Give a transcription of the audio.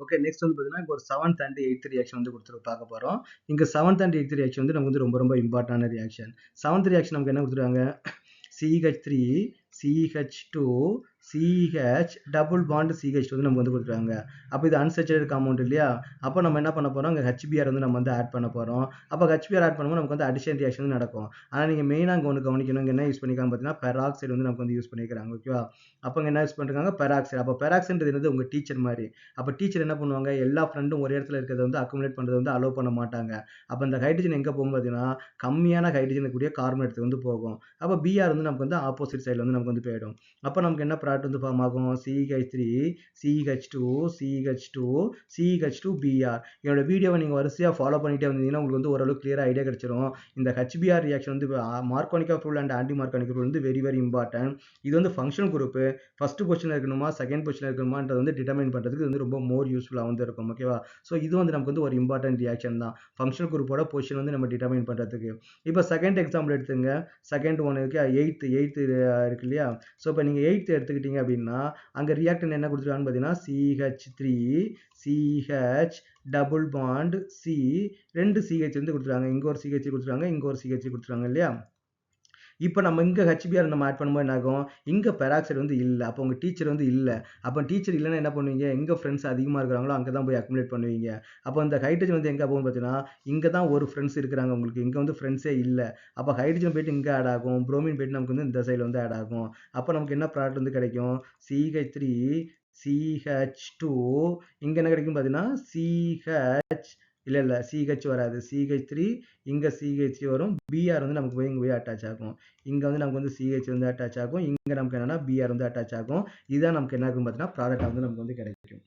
Okay, next வந்து பார்த்தீங்கன்னா இங்க ஒரு 7th அண்ட் 8th ரியாக்ஷன் வந்து பார்க்க போறோம். இங்க 7th அண்ட் 8th ரியாக்ஷன் வந்து நமக்கு வந்து ரொம்ப ரொம்ப இம்பார்ட்டன்டான ரியாக்ஷன். 7th ரியாக்ஷன் நமக்கு என்ன கொடுத்துருக்காங்க? CH3 CH2 CH double bond CH2 வந்து நமக்கு வந்து கொடுத்துருக்காங்க. அப்போ இது அன்சேச்சுரேட்டட் காம்பவுண்ட் இல்லையா? அப்போ நம்ம என்ன பண்ண போறோம்? இங்க HBr வந்து நம்ம வந்து ஆட் பண்ண போறோம். அப்போ HBr ஆட் பண்ணும்போது நமக்கு வந்து அடிஷன் ரியாக்ஷன் நடக்கும். ஆனா நீங்க மெயினா இங்க ஒன்று கவனிக்கணும். இங்க என்ன யூஸ் பண்ணிருக்காங்க பார்த்தீங்கன்னா பெராக்சைடு வந்து நமக்கு வந்து யூஸ் பண்ணிருக்காங்க. ஓகேவா? அப்போ இங்க என்ன யூஸ் பண்றாங்க? பெராக்சைடு. அப்போ பெராக்சைடுன்றது என்னது? உங்க டீச்சர் மாதிரி. அப்போ டீச்சர் என்ன பண்ணுவாங்க? எல்லா ஃப்ரெண்டும் ஒரே இடத்துல இருக்கிறத வந்து அக்குமுலேட் பண்றது வந்து அலோவ் பண்ண மாட்டாங்க. அப்போ இந்த ஹைட்ரஜன் எங்க போகும் பார்த்தீங்கன்னா கம்மியான ஹைட்ரஜன் கூடிய கார்பன் இடத்துக்கு வந்து போகும். அப்போ Br வந்து நமக்கு வந்து ஆப்போசிட் சைடில் வந்து நமக்கு வந்து போயிடும். அப்போ நமக்கு என்ன ப்ராடக்ட் வந்து ஃபார்ம் ஆகும்? CH3 CH2 CH2 CH2Br. என்னோட வீடியோவை நீங்கள் வரிசையாக ஃபாலோ பண்ணிட்டே வந்தீங்கன்னா உங்களுக்கு வந்து ஓரளவு கிளியராக ஐடியா கிடைச்சிடும். இந்த HBr ரியாக்ஷன் வந்து மார்கானிக் ரூல் அண்ட் ஆன்டி மார்கானிக் ரூல் வந்து வெரி வெரி இம்பார்ட்டன்ட். இது வந்து ஃபங்க்ஷனல் குரூப் ஃபர்ஸ்ட் பொசிஷன் இருக்கணுமா செகண்ட் பொசிஷன் இருக்கணுமான்றது வந்து டிட்டர்மைன் பண்ணுறதுக்கு வந்து ரொம்ப மோர் யூஸ்ஃபுல்லாக வந்து இருக்கும். ஓகேவா? ஸோ இது வந்து நமக்கு வந்து ஒரு இம்பார்ட்டன்ட் ரியாக்ஷன் தான். ஃபங்க்ஷனல் குரூப்போட பொசிஷன் வந்து நம்ம டிட்டர்மைன் பண்ணுறதுக்கு. இப்போ செகண்ட் எக்ஸாம்பிள் எடுத்துங்க. செகண்ட் ஒன் இருக்கு, எயித்து இருக்கு இல்லையா? ஸோ இப்போ நீங்கள் எயித்து எடுத்துக்கிட்டீங்க அப்படின்னா அங்கே ரியாக்டன் என்ன கொடுத்துருக்காங்கன்னு பார்த்தீங்கன்னா CH3 CH double bond C 2 CH வந்து கொடுத்துருக்காங்க. இங்கே ஒரு CH கொடுத்துருக்காங்க, இங்கே ஒரு CH கொடுத்துருக்காங்க இல்லையா? இப்போ நம்ம இங்கே HBr நம்ம ஆட் பண்ணும்போது என்ன ஆகும்? இங்கே பெராக்சைடு வந்து இல்லை. அப்போ உங்கள் டீச்சர் வந்து இல்லை. அப்போ டீச்சர் இல்லைன்னா என்ன பண்ணுவீங்க? எங்கே ஃப்ரெண்ட்ஸ் அதிகமாக இருக்கிறாங்களோ அங்கே தான் போய் அக்குமுலேட் பண்ணுவீங்க. அப்போ இந்த ஹைட்ரஜன் வந்து எங்கே போகும்னு பார்த்தீங்கன்னா இங்கே தான் ஒரு ஃப்ரெண்ட்ஸ் இருக்கிறாங்க உங்களுக்கு. இங்கே வந்து ஃப்ரெண்ட்ஸே இல்லை. அப்போ ஹைட்ரஜன் போயிட்டு இங்கே ஆட் ஆகும். புரோமின் போயிட்டு நமக்கு வந்து இந்த சைடில் வந்து ஆட் ஆகும். அப்போ நமக்கு என்ன ப்ராடக்ட் வந்து கிடைக்கும்? CH3 CH2 இங்கே என்ன கிடைக்கும் பார்த்தீங்கன்னா CH இல்லை CH வராது. CH3 இங்கே CH வரும். Br வந்து நமக்கு போய் இங்கே போய் அட்டாச் ஆகும். இங்கே வந்து நமக்கு வந்து CH வந்து அட்டாச் ஆகும். இங்கே நமக்கு என்னன்னா Br வந்து அட்டாச் ஆகும். இதுதான் நமக்கு என்ன இருக்கும் பார்த்தீங்கன்னா ப்ராடக்ட் வந்து நமக்கு வந்து கிடைக்கும்.